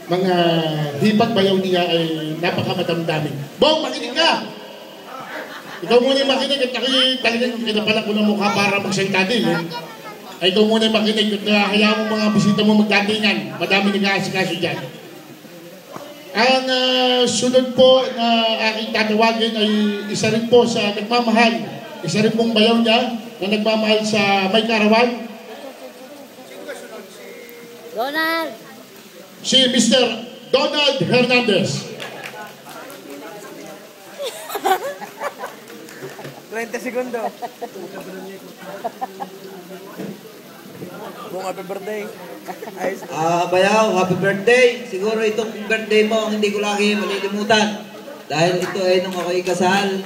mga hipag bayaw niya ay napakamadamdamin. Bong, makinig ka! Ikaw muna yung makinig at talagang kinapala ko ng mukha para magsalita din. Ay ikaw muna yung makinig at hayaan mo mga bisita mo magdatingan. Madami nag-aasikaso dyan. Ang sunod po na aking tatawagin ay isa rin po sa nagmamahal. Isa rin pong bayaw niya na nagmamahal sa may karawan. Donald! Si Mr. Donald Hernandez. 30 segundo. Bong, happy birthday. Bayaw, happy birthday. Siguro itong birthday mo ang hindi ko lagi malilimutan. Dahil ito ay nung ako'y kasal,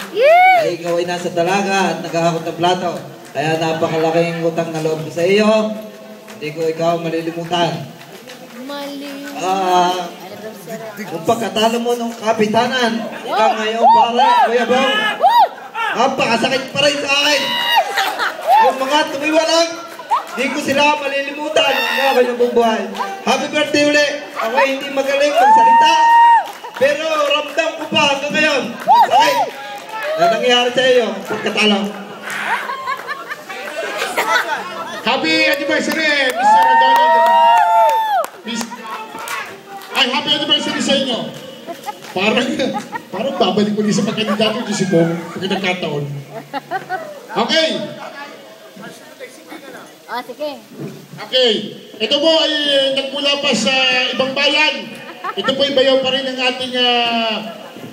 ay ikaw ay nasa dalaga at naghahakot ng plato. Kaya napakalaking utang na loob ko sa iyo. Hindi ko ikaw malilimutan. Kung pagkatalo mo ng kapitanan, ikaw ngayon pare, Kuya Bong. Napakasakit pa rin sa akin. Yung mga tumiwalag, di ko sila malilimutan ang mga kanyang buhay. Happy birthday uli. Ako ay hindi magaling magsalita. Pero ramdam ko pa hanggang ngayon. Sakit. Na nangyari sa iyo, pagkatalo. Happy anniversary, Mr. Donald. Ay, happy anniversary sa inyo. Parang babalik ko din sa pagkandidato niyo si Bong pag nagkataon. Okay. Sige. Okay. Ito po ay nagmula pa sa ibang bayan. Ito po ay bayaw pa rin ng ating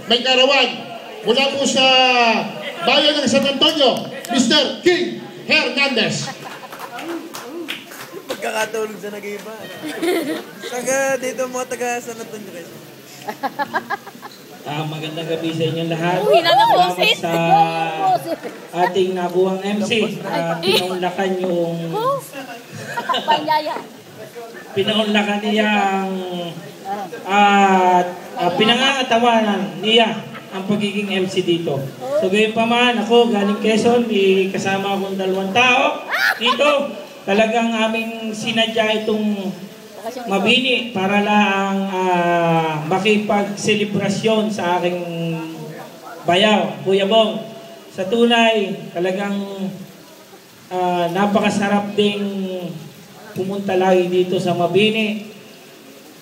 may karawan. Mula po sa bayan ng San Antonio, Mr. King Hernandez. Pagkakatulog sa nag-iba. Taga dito mga taga San Antonio kayo. Magandang gabi sa inyong lahat. Salamat sa ating nabuwang MC. Pinaunlakan yung pinaunlakan niyang pinangangatawanan niya ang pagiging MC dito. So gayon pa man, ako galing Quezon, kasama akong 2 tao dito. Talagang aming sinadya itong mabini para lang makipag-selebrasyon sa aking bayaw, Kuya Bong. Sa tunay, talagang napakasarap ding pumunta lagi dito sa Mabini.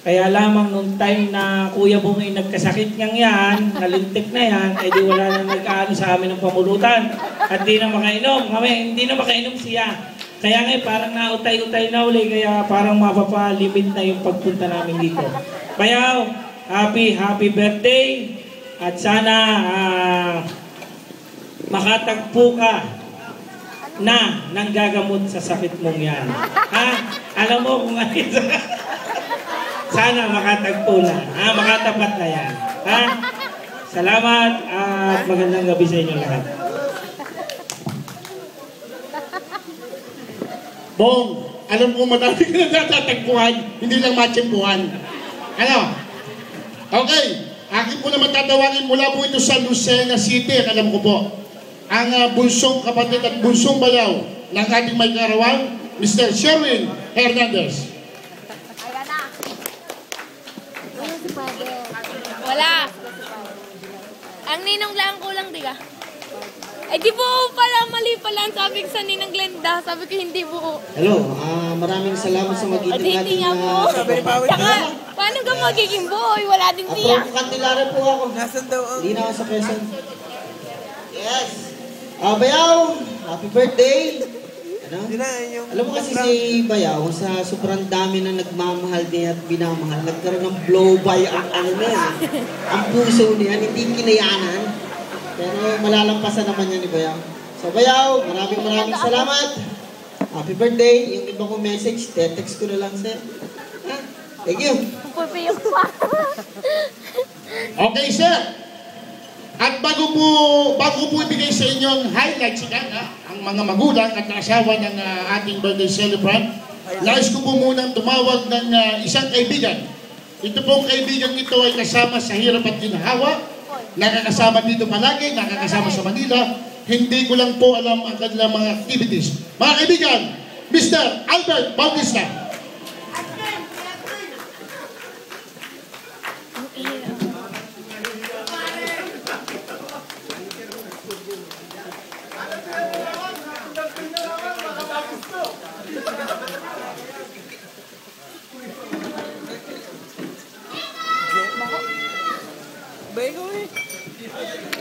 Kaya lamang nung time na Kuya Bong ay nagkasakit niyang yan, nalintik na yan, ay di wala na nag-aano sa amin ng pamulutan. At di na makainom. Hindi na makainom siya. Kaya ngayon parang nautay-utay na uli, kaya parang mapapalimit na yung pagpunta namin dito. Bayaw, happy birthday at sana makatagpo ka na nang gagamot sa sakit mong yan. Ha? Alam mo kung ano sana makatagpo na. Makatapat na yan. Ha? Salamat at magandang gabi sa inyo lahat. Bong, alam ko madami ka na natatagpuan, hindi lang matsimpuhan. Ano? Okay, akin po naman tatawagin mula po ito sa Lucena City, alam ko po. Ang bunsong kapatid at bunsong bayaw ng ating may karawan, Mr. Sherwin Hernandez. Ayan na. Wala. Ang ninong lang kulang, di ka? Eh di buo pala, mali pala ang sabi ko sa Ninang Glenda. Sabi ko hindi buo. Hello, maraming salamat sa magiting natin na... Saka, paano ka magiging buo? Wala din siya. Apro Candelaria po ako. Nasaan daw ang... Hindi na ako sa Quezon. Yes! Bayaw, happy birthday! Ano? Alam mo kasi si Bayaw, sa sobrang dami na nagmamahal niya at binamahal, nagkaroon ng blow by ang ano niya. Ang puso niya, hindi kinayanan. Pero malalampasan naman yan ni Bayaw. So Bayaw, maraming salamat. Happy birthday. Yung iba kong message, text ko na lang sir. Thank you. Okay sir. At bago po ibigay sa inyo ang highlights ang mga magulang at asawa ng ating birthday celebrant, nais ko po munang tumawag ng isang kaibigan. Ito pong kaibigan ito ay kasama sa hirap at ginhawa. Nakakasama dito palagi, nakakasama sa Manila. Hindi ko lang po alam ang kanilang mga activities. Mga kaibigan, Mr. Albert Bautista.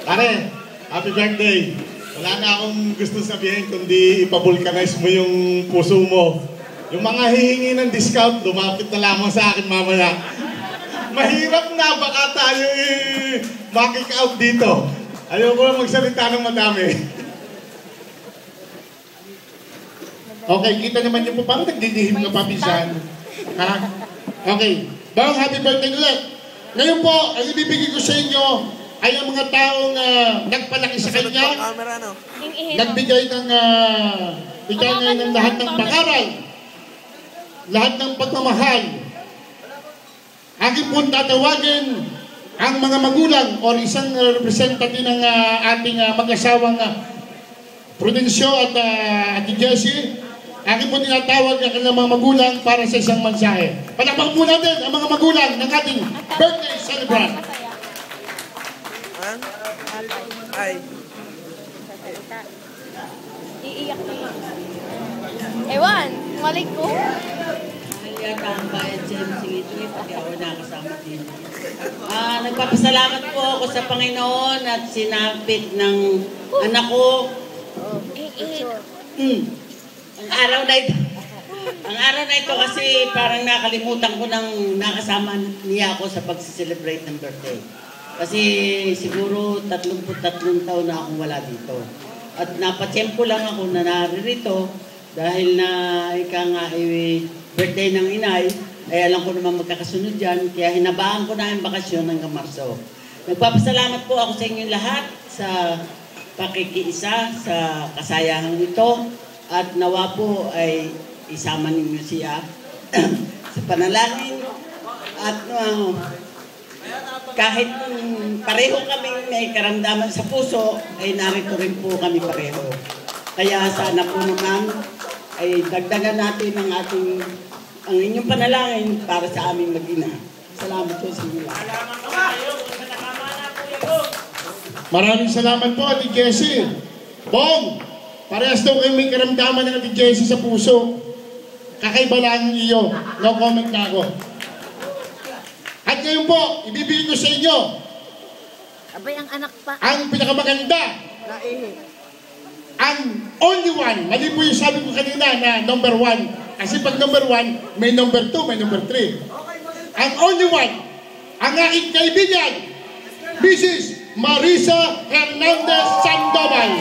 Pare, happy birthday. Wala na akong gusto sabihin kundi ipavulcanize mo yung puso mo. Yung mga hihingi ng discount, lumapit na lamang sa akin mamaya. Mahirap na, baka tayo makik-out dito. Ayoko lang magsalita ng madami. Okay, kita naman niyo po, parang nagdidihim ka pa minsan. Ha? Okay, bang happy birthday ulit. Ngayon po, ang ibibigay ko sa inyo ay ang mga taong nagpalaki sa kanya, nagbigay ng ng lahat ng pangaral, lahat ng pagmamahal. Akin pong tatawagin ang mga magulang o isang representative ng ating mag-asawang Prudencio at Ate Jessie. Akin po tinatawag ang kanilang mga magulang para sa isang mensahe. Palakpakan po natin ang mga magulang ng ating birthday celebrant. Ay. Iiyak na yun. Ewan, malik ko. Yata ang bayan sa ito pati ako nakasama din. Nagpapasalamat po ako sa Panginoon at sinapit ng anak ko. Ang araw na ito. Ang araw na ito kasi parang nakalimutan ko nang nakasama niya ako sa pag-celebrate ng birthday. Kasi siguro 33 taon na akong wala dito. At napatsyempo lang ako na naririto dahil na ika nga birthday ng inay, ay alam ko naman magkakasunod dyan, kaya hinabaan ko na ang bakasyon hanggang Marso. Nagpapasalamat po ako sa inyong lahat sa pakikiisa sa kasayahang ito at nawa po ay isama ninyo siya sa panalangin at kahit pareho kami may karamdaman sa puso, ay narito rin po kami pareho. Kaya sana po naman ay dagdagan natin ang inyong panalangin para sa aming mag-ina. Salamat po sa inyo. Maraming salamat po, Ate Jessie. Bong, parehas daw kayo may karamdaman ng Ate Jessie sa puso. Kakaiba lang iyo. No comment na ako. At ngayon po, ibibigay ko sa inyo Abay, ang anak pa. ang pinakamaganda. Ang only one. Mali po yung sabi ko kanina na number 1. Kasi pag number 1, may number 2, may number 3. Ang only one, ang aking kaibigan, Mrs. Marisa Hernandez Sandoval.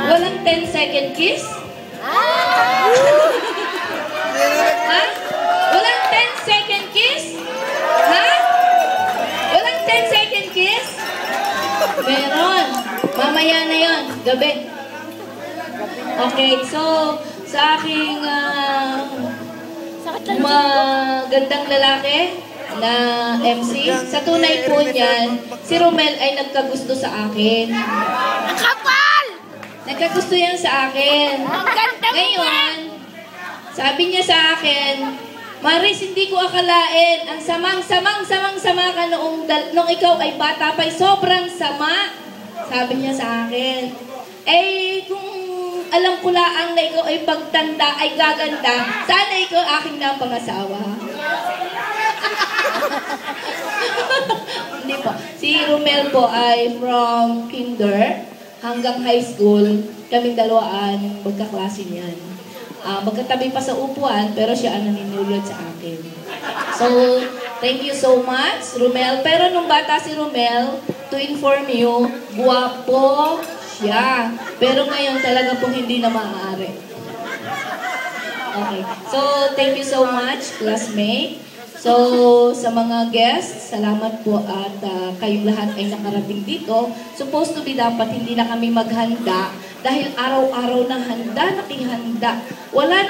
Walang 10-second kiss? Ha? Walang 10-second kiss? Ha? Walang 10-second kiss? Meron. Mamaya na yon, gabi. Okay, so sa aking magandang lalaki na MC, sa tunay po niyan, si Romel ay nagkagusto sa akin. Ang kapal! Nagkagusto yan sa akin. Ngayon, sabi niya sa akin, Maris, hindi ko akalain, ang sama ka noong ikaw ay bata pa, sobrang sama. Sabi niya sa akin. Eh, kung alam ko laang na ikaw ay pagtanda, ay gaganda, sana ikaw aking napangasawa. Hindi po. Si Romel po ay from kinder hanggang high school. Kaming dalawaan, magkaklase niyan. Magkatabi pa sa upuan, pero siya ang naninulad sa akin. So, thank you so much, Romel. Pero nung bata si Romel, to inform you, guwapo siya. Pero ngayon talaga pong hindi na maaari. Okay. So, thank you so much, classmate. So, sa mga guests, salamat po at kayong lahat ay nakarating dito. Supposed to be dapat hindi na kami maghanda dahil araw-araw na handa, nakihanda. Wala na